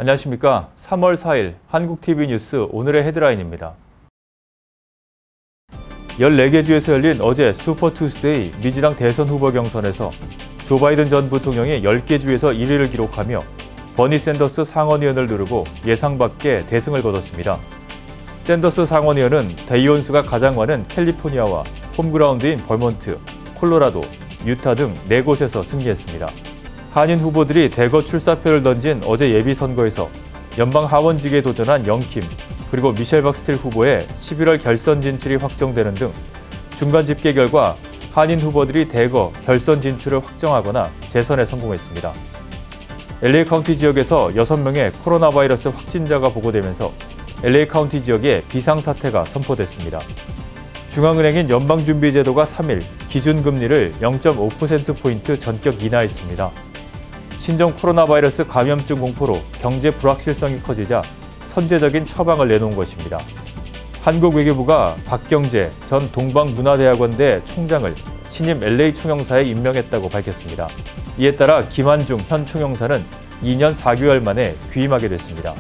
안녕하십니까. 3월 4일 한국TV 뉴스 오늘의 헤드라인입니다. 14개 주에서 열린 어제 슈퍼 투스데이 민주당 대선 후보 경선에서 조 바이든 전 부통령이 10개 주에서 1위를 기록하며 버니 샌더스 상원의원을 누르고 예상 밖의 대승을 거뒀습니다. 샌더스 상원의원은 대의원수가 가장 많은 캘리포니아와 홈그라운드인 버몬트, 콜로라도, 유타 등 4곳에서 승리했습니다. 한인 후보들이 대거 출사표를 던진 어제 예비선거에서 연방 하원직에 도전한 영킴, 그리고 미셸 박스틸 후보의 11월 결선 진출이 확정되는 등 중간 집계 결과 한인 후보들이 대거 결선 진출을 확정하거나 재선에 성공했습니다. LA 카운티 지역에서 6명의 코로나 바이러스 확진자가 보고되면서 LA 카운티 지역에 비상사태가 선포됐습니다. 중앙은행인 연방준비제도가 3일 기준금리를 0.5%포인트 전격 인하했습니다. 신종 코로나 바이러스 감염증 공포로 경제 불확실성이 커지자 선제적인 처방을 내놓은 것입니다. 한국외교부가 박경재 전 동방문화대학원대 총장을 신임 LA 총영사에 임명했다고 밝혔습니다. 이에 따라 김한중 현 총영사는 2년 4개월 만에 귀임하게 됐습니다.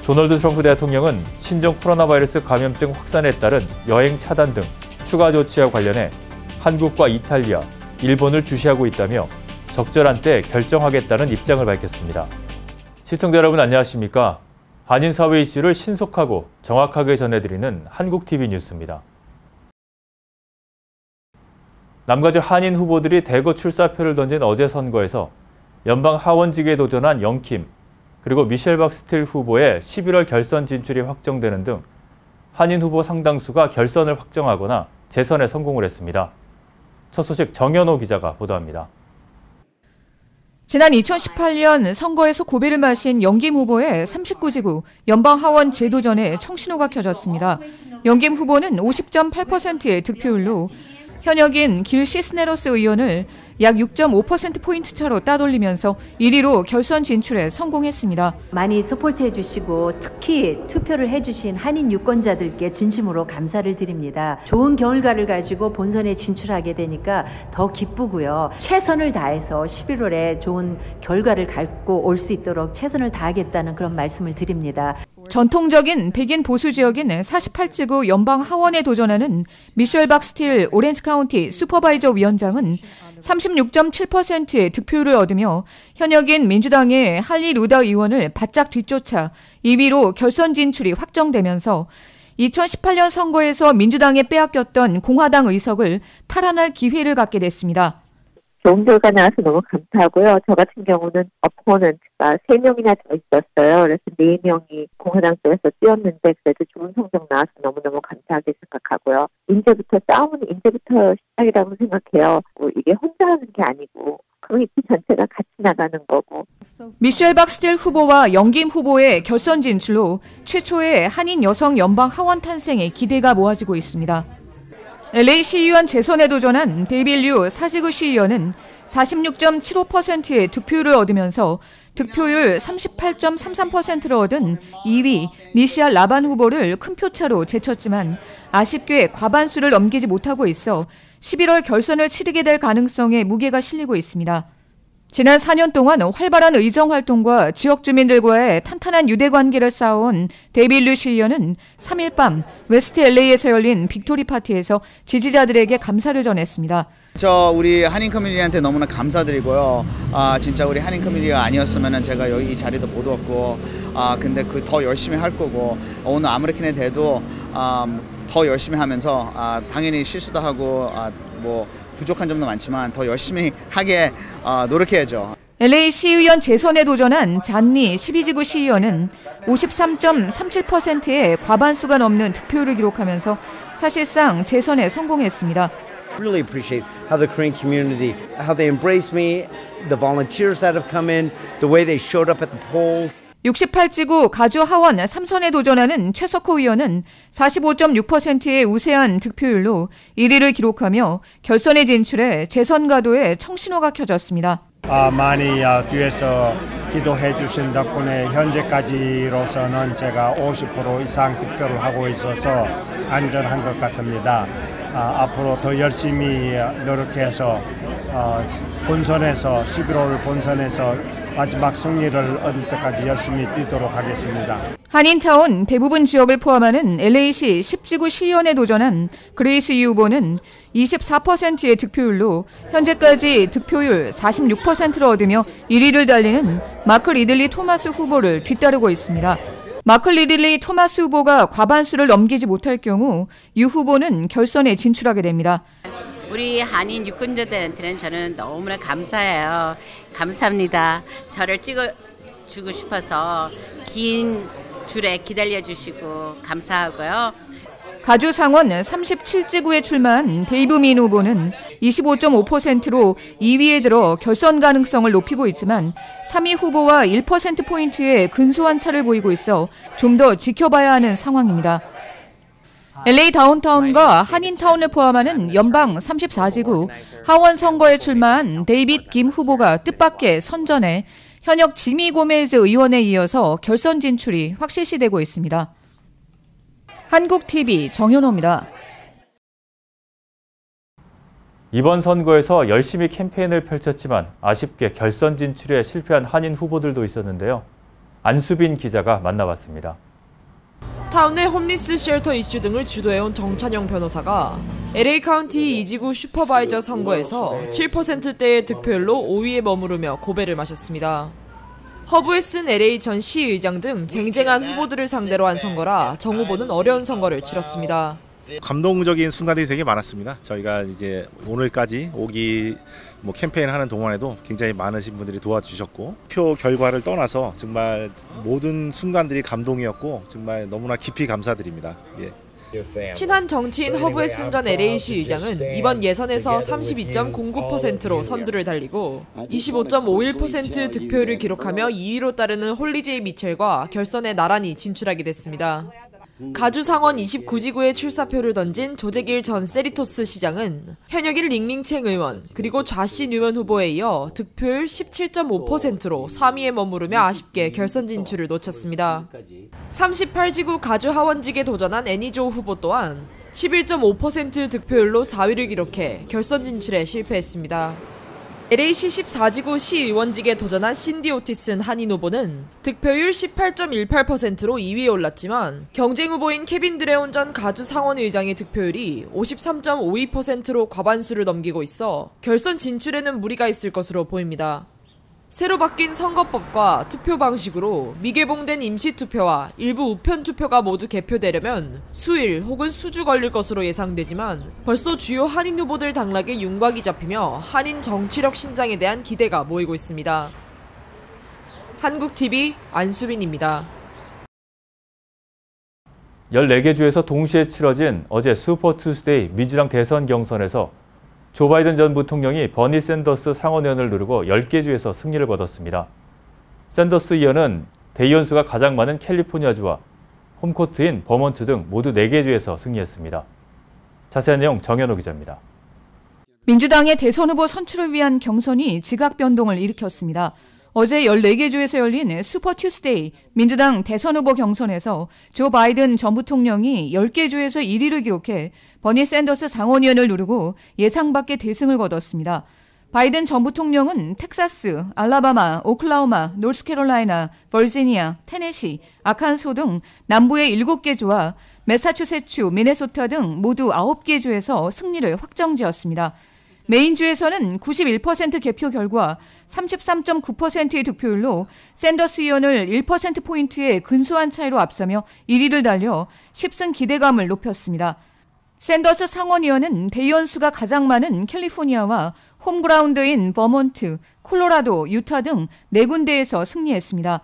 도널드 트럼프 대통령은 신종 코로나 바이러스 감염증 확산에 따른 여행 차단 등 추가 조치와 관련해 한국과 이탈리아, 일본을 주시하고 있다며 적절한 때 결정하겠다는 입장을 밝혔습니다. 시청자 여러분 안녕하십니까? 한인 사회 이슈를 신속하고 정확하게 전해드리는 한국TV 뉴스입니다. 남가주 한인 후보들이 대거 출사표를 던진 어제 선거에서 연방 하원직에 도전한 영킴, 그리고 미셸 박스틸 후보의 11월 결선 진출이 확정되는 등 한인 후보 상당수가 결선을 확정하거나 재선에 성공을 했습니다. 첫 소식 정연호 기자가 보도합니다. 지난 2018년 선거에서 고배를 마신 영김 후보의 39지구 연방하원 재도전에 청신호가 켜졌습니다. 영김 후보는 50.8%의 득표율로 현역인 길 시스네로스 의원을 약 6.5%포인트 차로 따돌리면서 1위로 결선 진출에 성공했습니다. 많이 서포트해 주시고 특히 투표를 해주신 한인 유권자들께 진심으로 감사를 드립니다. 좋은 결과를 가지고 본선에 진출하게 되니까 더 기쁘고요. 최선을 다해서 11월에 좋은 결과를 갖고 올 수 있도록 최선을 다하겠다는 그런 말씀을 드립니다. 전통적인 백인 보수 지역인 48지구 연방 하원에 도전하는 미셸 박스틸 오렌지 카운티 슈퍼바이저 위원장은 36.7%의 득표율을 얻으며 현역인 민주당의 할리 루다 의원을 바짝 뒤쫓아 2위로 결선 진출이 확정되면서 2018년 선거에서 민주당에 빼앗겼던 공화당 의석을 탈환할 기회를 갖게 됐습니다. 좋은 결과 나와서 너무 감사하고요. 저 같은 경우는 어포넌트가 3명이나 더 있었어요. 그래서 4명이 공화당 쪽에서 뛰었는데 그래도 좋은 성적 나와서 너무너무 감사하게 생각하고요. 이제부터 시작이라고 생각해요. 이게 혼자 하는 게 아니고 커뮤니티 전체가 같이 나가는 거고. 미셸 박스틸 후보와 영김 후보의 결선 진출로 최초의 한인 여성 연방 하원 탄생에 기대가 모아지고 있습니다. LA 시의원 재선에 도전한 데이빌 류 4지구 시의원은 46.75%의 득표율을 얻으면서 득표율 38.33%를 얻은 2위 미시아 라반 후보를 큰 표차로 제쳤지만 아쉽게 과반수를 넘기지 못하고 있어 11월 결선을 치르게 될 가능성에 무게가 실리고 있습니다. 지난 4년 동안 활발한 의정 활동과 지역 주민들과의 탄탄한 유대 관계를 쌓아온 데이빌 류 시의원은 3일 밤 웨스트 LA에서 열린 빅토리 파티에서 지지자들에게 감사를 전했습니다. 우리 한인 커뮤니티한테 너무나 감사드리고요. 진짜 우리 한인 커뮤니티가 아니었으면 제가 여기 이 자리도 못 왔고, 근데 더 열심히 할 거고, 오늘 아메리칸에 대도 더 열심히 하면서 당연히 실수도 하고 뭐 부족한 점도 많지만 더 열심히 하게 노력해야죠. LA 시의원 재선에 도전한 잔니 12지구 시의원은 53.37%의 과반수가 넘는 득표율을 기록하면서 사실상 재선에 성공했습니다. Really appreciate how the Korean community, how they embraced me, the volunteers that have come in, the way they showed up at the polls. 68지구 가주 하원 3선에 도전하는 최석호 의원은 45.6%의 우세한 득표율로 1위를 기록하며 결선에 진출해 재선 가도에 청신호가 켜졌습니다. 많이 뒤에서 기도해 주신 덕분에 현재까지로서는 제가 50% 이상 득표를 하고 있어서 안전한 것 같습니다. 앞으로 더 열심히 노력해서 본선에서 11월 본선에서 마지막 승리를 얻을 때까지 열심히 뛰도록 하겠습니다. 한인타운 대부분 지역을 포함하는 LA시 10지구 시의원에 도전한 그레이스 이 후보는 24%의 득표율로 현재까지 득표율 46%를 얻으며 1위를 달리는 마크 리들리 토마스 후보를 뒤따르고 있습니다. 마크 리들리 토마스 후보가 과반수를 넘기지 못할 경우 유 후보는 결선에 진출하게 됩니다. 우리 한인 유권자들한테는 저는 너무나 감사해요. 감사합니다. 저를 찍어주고 싶어서 긴 줄에 기다려주시고 감사하고요. 가주 상원 37지구에 출마한 데이브 민 후보는 25.5%로 2위에 들어 결선 가능성을 높이고 있지만 3위 후보와 1%포인트의 근소한 차를 보이고 있어 좀 더 지켜봐야 하는 상황입니다. LA 다운타운과 한인타운을 포함하는 연방 34지구 하원 선거에 출마한 데이빗 김 후보가 뜻밖의 선전해 현역 지미 고메즈 의원에 이어서 결선 진출이 확실시되고 있습니다. 한국TV 정현호입니다. 이번 선거에서 열심히 캠페인을 펼쳤지만 아쉽게 결선 진출에 실패한 한인 후보들도 있었는데요. 안수빈 기자가 만나봤습니다. 타운의 홈리스 쉘터 이슈 등을 주도해온 정찬영 변호사가 LA 카운티 2지구 슈퍼바이저 선거에서 7%대의 득표율로 5위에 머무르며 고배를 마셨습니다. 허브에 쓴 LA 전 시의장 등 쟁쟁한 후보들을 상대로 한 선거라 정 후보는 어려운 선거를 치렀습니다. 감동적인 순간들이 되게 많았습니다. 저희가 이제 오늘까지 오기 캠페인하는 동안에도 굉장히 많으신 분들이 도와주셨고 표 결과를 떠나서 정말 모든 순간들이 감동이었고 정말 너무나 깊이 감사드립니다. 예. 친한 정치인 허브에슨 전 LA시 의장은 이번 예선에서 32.09%로 선두를 달리고 25.51% 득표율을 기록하며 2위로 따르는 홀리제이 미첼과 결선에 나란히 진출하게 됐습니다. 가주 상원 29지구에 출사표를 던진 조재길 전 세리토스 시장은 현역인 링링챙 의원 그리고 좌씨 뉴먼 후보에 이어 득표율 17.5%로 3위에 머무르며 아쉽게 결선 진출을 놓쳤습니다. 38지구 가주 하원직에 도전한 애니조 후보 또한 11.5% 득표율로 4위를 기록해 결선 진출에 실패했습니다. LA시 14지구 시의원직에 도전한 신디 오티슨 한인 후보는 득표율 18.18%로 2위에 올랐지만 경쟁 후보인 케빈 드레온 전 가주 상원의장의 득표율이 53.52%로 과반수를 넘기고 있어 결선 진출에는 무리가 있을 것으로 보입니다. 새로 바뀐 선거법과 투표 방식으로 미개봉된 임시투표와 일부 우편투표가 모두 개표되려면 수일 혹은 수주 걸릴 것으로 예상되지만 벌써 주요 한인 후보들 당락에 윤곽이 잡히며 한인 정치력 신장에 대한 기대가 모이고 있습니다. 한국TV 안수빈입니다. 14개 주에서 동시에 치러진 어제 슈퍼 투스데이 민주당 대선 경선에서 조 바이든 전 부통령이 버니 샌더스 상원의원을 누르고 10개 주에서 승리를 거뒀습니다. 샌더스 의원은 대의원수가 가장 많은 캘리포니아주와 홈코트인 버몬트 등 모두 4개 주에서 승리했습니다. 자세한 내용 정현호 기자입니다. 민주당의 대선 후보 선출을 위한 경선이 지각 변동을 일으켰습니다. 어제 14개 주에서 열린 슈퍼 투스데이 민주당 대선 후보 경선에서 조 바이든 전 부통령이 10개 주에서 1위를 기록해 버니 샌더스 상원의원을 누르고 예상 밖의 대승을 거뒀습니다. 바이든 전 부통령은 텍사스, 알라바마, 오클라호마, 노스캐롤라이나, 버지니아, 테네시, 아칸소 등 남부의 7개 주와 매사추세츠, 미네소타 등 모두 9개 주에서 승리를 확정지었습니다. 메인주에서는 91% 개표 결과 33.9%의 득표율로 샌더스 의원을 1%포인트의 근소한 차이로 앞서며 1위를 달려 10승 기대감을 높였습니다. 샌더스 상원의원은 대의원 수가 가장 많은 캘리포니아와 홈그라운드인 버몬트, 콜로라도, 유타 등 4군데에서 승리했습니다.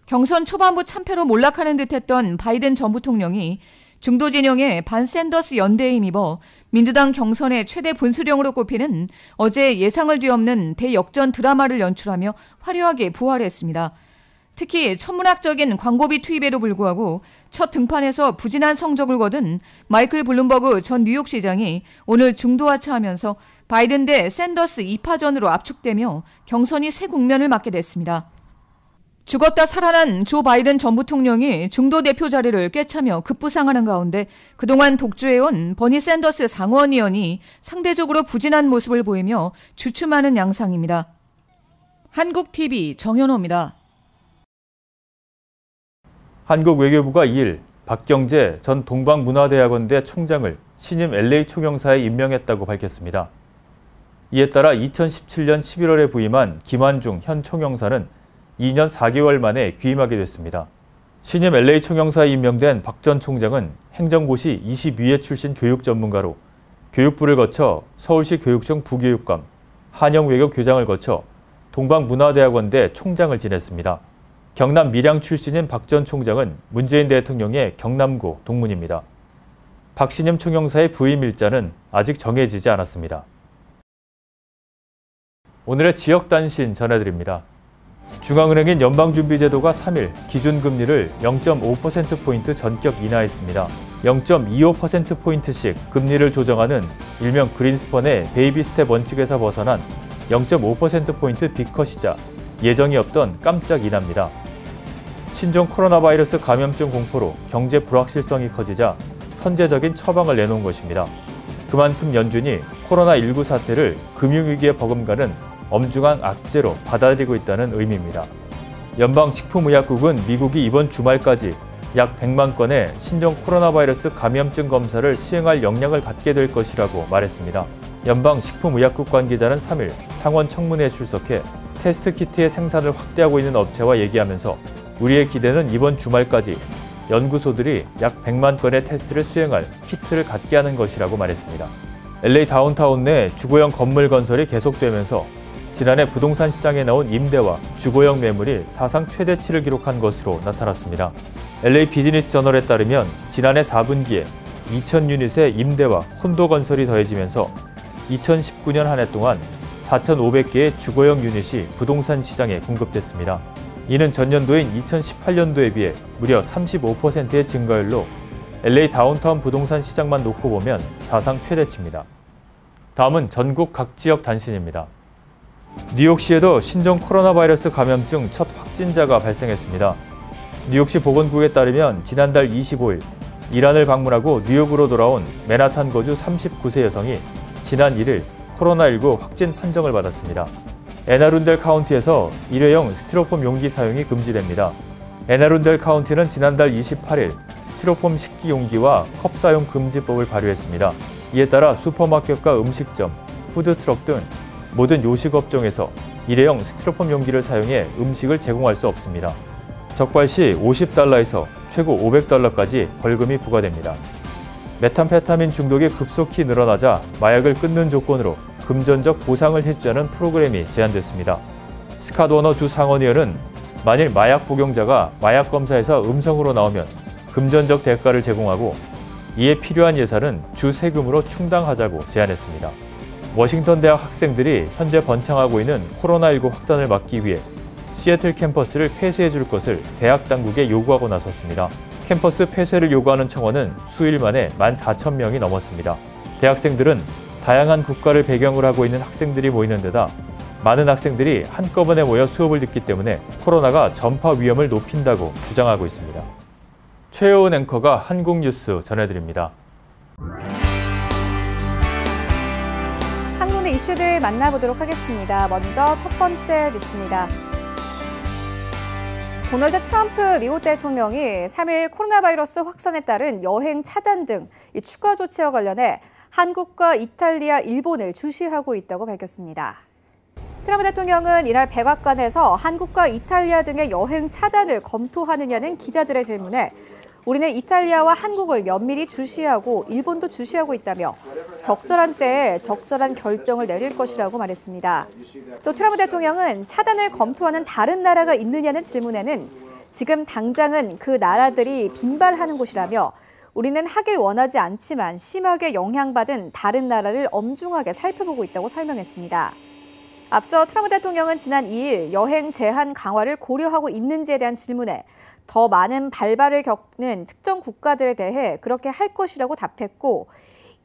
경선 초반부 참패로 몰락하는 듯했던 바이든 전 부통령이 중도 진영의 반 샌더스 연대에 힘입어 민주당 경선의 최대 분수령으로 꼽히는 어제 예상을 뒤엎는 대역전 드라마를 연출하며 화려하게 부활했습니다. 특히 천문학적인 광고비 투입에도 불구하고 첫 등판에서 부진한 성적을 거둔 마이클 블룸버그 전 뉴욕시장이 오늘 중도하차하면서 바이든 대 샌더스 2파전으로 압축되며 경선이 새 국면을 맞게 됐습니다. 죽었다 살아난 조 바이든 전 부통령이 중도 대표 자리를 꿰차며 급부상하는 가운데 그동안 독주해온 버니 샌더스 상원의원이 상대적으로 부진한 모습을 보이며 주춤하는 양상입니다. 한국TV 정현호입니다. 한국 외교부가 2일 박경재 전 동방문화대학원대 총장을 신임 LA 총영사에 임명했다고 밝혔습니다. 이에 따라 2017년 11월에 부임한 김환중 현 총영사는 2년 4개월 만에 귀임하게 됐습니다. 신임 LA 총영사에 임명된 박 전 총장은 행정고시 22회 출신 교육 전문가로 교육부를 거쳐 서울시 교육청 부교육감, 한영외교교장을 거쳐 동방문화대학원대 총장을 지냈습니다. 경남 밀양 출신인 박 전 총장은 문재인 대통령의 경남고 동문입니다. 박 신임 총영사의 부임 일자는 아직 정해지지 않았습니다. 오늘의 지역 단신 전해드립니다. 중앙은행인 연방준비제도가 3일 기준금리를 0.5%포인트 전격 인하했습니다. 0.25%포인트씩 금리를 조정하는 일명 그린스펀의 베이비 스텝 원칙에서 벗어난 0.5%포인트 빅컷이자 예정이 없던 깜짝 인하입니다. 신종 코로나 바이러스 감염증 공포로 경제 불확실성이 커지자 선제적인 처방을 내놓은 것입니다. 그만큼 연준이 코로나19 사태를 금융위기에 버금가는 엄중한 악재로 받아들이고 있다는 의미입니다. 연방식품의약국은 미국이 이번 주말까지 약 100만 건의 신종 코로나 바이러스 감염증 검사를 수행할 역량을 갖게 될 것이라고 말했습니다. 연방식품의약국 관계자는 3일 상원 청문회에 출석해 테스트 키트의 생산을 확대하고 있는 업체와 얘기하면서 우리의 기대는 이번 주말까지 연구소들이 약 100만 건의 테스트를 수행할 키트를 갖게 하는 것이라고 말했습니다. LA 다운타운 내 주거형 건물 건설이 계속되면서 지난해 부동산 시장에 나온 임대와 주거형 매물이 사상 최대치를 기록한 것으로 나타났습니다. LA 비즈니스 저널에 따르면 지난해 4분기에 2,000유닛의 임대와 콘도 건설이 더해지면서 2019년 한 해 동안 4,500개의 주거형 유닛이 부동산 시장에 공급됐습니다. 이는 전년도인 2018년도에 비해 무려 35%의 증가율로 LA 다운타운 부동산 시장만 놓고 보면 사상 최대치입니다. 다음은 전국 각 지역 단신입니다. 뉴욕시에도 신종 코로나 바이러스 감염증 첫 확진자가 발생했습니다. 뉴욕시 보건국에 따르면 지난달 25일 이란을 방문하고 뉴욕으로 돌아온 맨하탄 거주 39세 여성이 지난 1일 코로나19 확진 판정을 받았습니다. 애나룬델 카운티에서 일회용 스티로폼 용기 사용이 금지됩니다. 애나룬델 카운티는 지난달 28일 스티로폼 식기 용기와 컵 사용 금지법을 발효했습니다. 이에 따라 슈퍼마켓과 음식점, 푸드트럭 등 모든 요식업종에서 일회용 스티로폼 용기를 사용해 음식을 제공할 수 없습니다. 적발 시 $50에서 최고 $500까지 벌금이 부과됩니다. 메탐페타민 중독이 급속히 늘어나자 마약을 끊는 조건으로 금전적 보상을 해주자는 프로그램이 제안됐습니다. 스캇 워너 주 상원의원은 만일 마약 복용자가 마약 검사에서 음성으로 나오면 금전적 대가를 제공하고 이에 필요한 예산은 주 세금으로 충당하자고 제안했습니다. 워싱턴 대학 학생들이 현재 번창하고 있는 코로나19 확산을 막기 위해 시애틀 캠퍼스를 폐쇄해 줄 것을 대학 당국에 요구하고 나섰습니다. 캠퍼스 폐쇄를 요구하는 청원은 수일 만에 14,000명이 넘었습니다. 대학생들은 다양한 국가를 배경으로 하고 있는 학생들이 모이는 데다 많은 학생들이 한꺼번에 모여 수업을 듣기 때문에 코로나가 전파 위험을 높인다고 주장하고 있습니다. 최여은 앵커가 한국 뉴스 전해드립니다. 한국의 이슈들 만나보도록 하겠습니다. 먼저 첫 번째 뉴스입니다. 도널드 트럼프 미국 대통령이 3일 코로나 바이러스 확산에 따른 여행 차단 등 추가 조치와 관련해 한국과 이탈리아, 일본을 주시하고 있다고 밝혔습니다. 트럼프 대통령은 이날 백악관에서 한국과 이탈리아 등의 여행 차단을 검토하느냐는 기자들의 질문에 우리는 이탈리아와 한국을 면밀히 주시하고 일본도 주시하고 있다며 적절한 때에 적절한 결정을 내릴 것이라고 말했습니다. 또 트럼프 대통령은 차단을 검토하는 다른 나라가 있느냐는 질문에는 지금 당장은 그 나라들이 빈발하는 곳이라며 우리는 하길 원하지 않지만 심하게 영향받은 다른 나라를 엄중하게 살펴보고 있다고 설명했습니다. 앞서 트럼프 대통령은 지난 2일 여행 제한 강화를 고려하고 있는지에 대한 질문에 더 많은 발발을 겪는 특정 국가들에 대해 그렇게 할 것이라고 답했고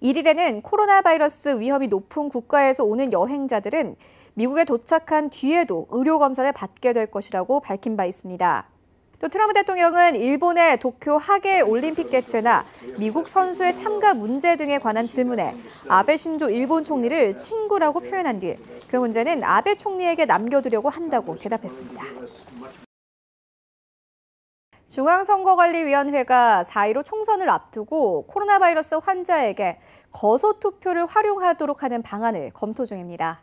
1일에는 코로나 바이러스 위험이 높은 국가에서 오는 여행자들은 미국에 도착한 뒤에도 의료 검사를 받게 될 것이라고 밝힌 바 있습니다. 또 트럼프 대통령은 일본의 도쿄 하계 올림픽 개최나 미국 선수의 참가 문제 등에 관한 질문에 아베 신조 일본 총리를 친구라고 표현한 뒤 그 문제는 아베 총리에게 남겨두려고 한다고 대답했습니다. 중앙선거관리위원회가 4.15 총선을 앞두고 코로나 바이러스 환자에게 거소투표를 활용하도록 하는 방안을 검토 중입니다.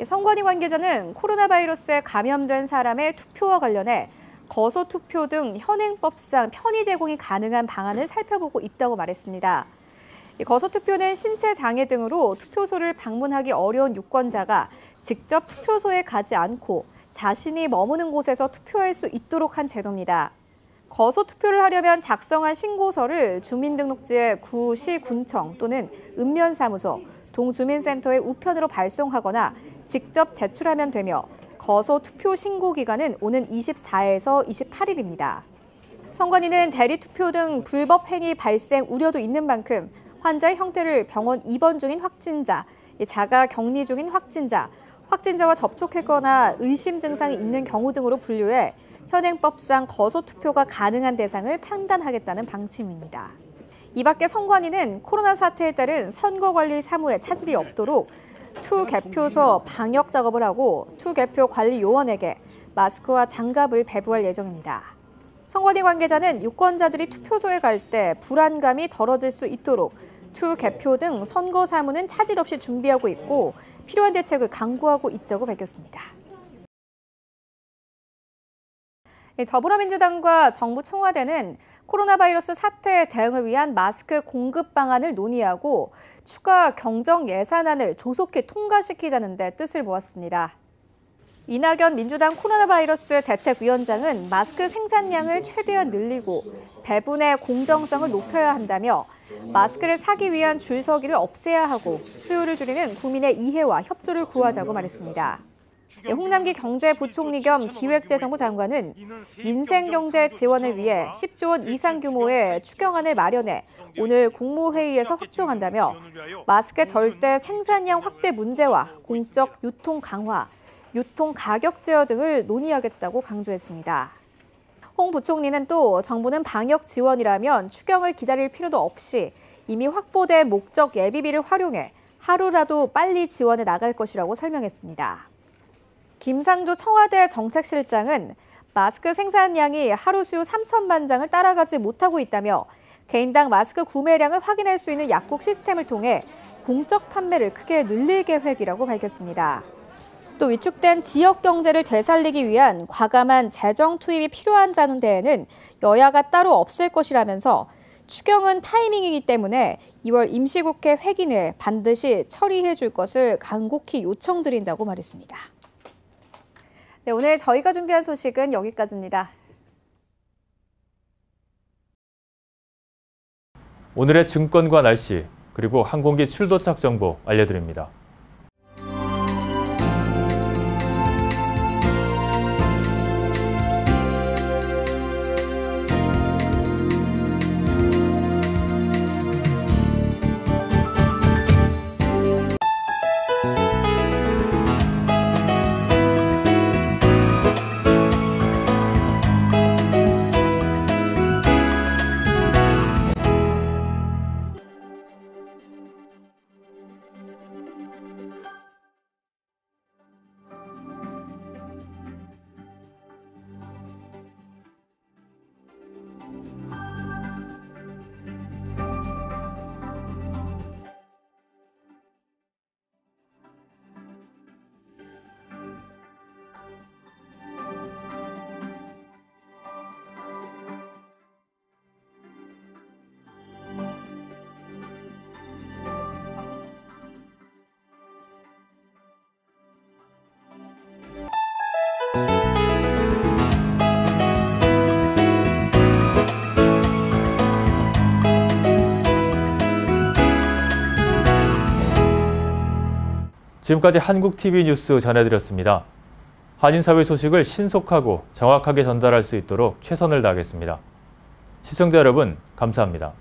선관위 관계자는 코로나 바이러스에 감염된 사람의 투표와 관련해 거소투표 등 현행법상 편의 제공이 가능한 방안을 살펴보고 있다고 말했습니다. 거소투표는 신체 장애 등으로 투표소를 방문하기 어려운 유권자가 직접 투표소에 가지 않고 자신이 머무는 곳에서 투표할 수 있도록 한 제도입니다. 거소투표를 하려면 작성한 신고서를 주민등록지의 구, 시, 군청 또는 읍면사무소, 동주민센터의 우편으로 발송하거나 직접 제출하면 되며 거소투표 신고 기간은 오는 24일에서 28일입니다. 선관위는 대리투표 등 불법 행위 발생 우려도 있는 만큼 환자의 형태를 병원 입원 중인 확진자, 자가 격리 중인 확진자와 접촉했거나 의심 증상이 있는 경우 등으로 분류해 현행법상 거소투표가 가능한 대상을 판단하겠다는 방침입니다. 이 밖에 선관위는 코로나 사태에 따른 선거관리 사무에 차질이 없도록 투개표소 방역 작업을 하고 투개표 관리 요원에게 마스크와 장갑을 배부할 예정입니다. 선관위 관계자는 유권자들이 투표소에 갈 때 불안감이 덜어질 수 있도록 투개표 등 선거 사무는 차질 없이 준비하고 있고 필요한 대책을 강구하고 있다고 밝혔습니다. 더불어민주당과 정부 청와대는 코로나 바이러스 사태 대응을 위한 마스크 공급 방안을 논의하고 추가 경정 예산안을 조속히 통과시키자는 데 뜻을 모았습니다. 이낙연 민주당 코로나 바이러스 대책위원장은 마스크 생산량을 최대한 늘리고 배분의 공정성을 높여야 한다며 마스크를 사기 위한 줄서기를 없애야 하고 수요를 줄이는 국민의 이해와 협조를 구하자고 말했습니다. 홍남기 경제부총리 겸 기획재정부 장관은 민생경제 지원을 위해 10조 원 이상 규모의 추경안을 마련해 오늘 국무회의에서 확정한다며 마스크 절대 생산량 확대 문제와 공적 유통 강화, 유통 가격 제어 등을 논의하겠다고 강조했습니다. 홍 부총리는 또 정부는 방역 지원이라면 추경을 기다릴 필요도 없이 이미 확보된 목적 예비비를 활용해 하루라도 빨리 지원해 나갈 것이라고 설명했습니다. 김상조 청와대 정책실장은 마스크 생산량이 하루 수요 3천만 장을 따라가지 못하고 있다며 개인당 마스크 구매량을 확인할 수 있는 약국 시스템을 통해 공적 판매를 크게 늘릴 계획이라고 밝혔습니다. 또 위축된 지역 경제를 되살리기 위한 과감한 재정 투입이 필요하다는 데에는 여야가 따로 없을 것이라면서 추경은 타이밍이기 때문에 2월 임시국회 회기 내에 반드시 처리해 줄 것을 간곡히 요청드린다고 말했습니다. 네, 오늘 저희가 준비한 소식은 여기까지입니다. 오늘의 증권과 날씨, 그리고 항공기 출도착 정보 알려드립니다. 지금까지 한국TV 뉴스 전해드렸습니다. 한인사회 소식을 신속하고 정확하게 전달할 수 있도록 최선을 다하겠습니다. 시청자 여러분, 감사합니다.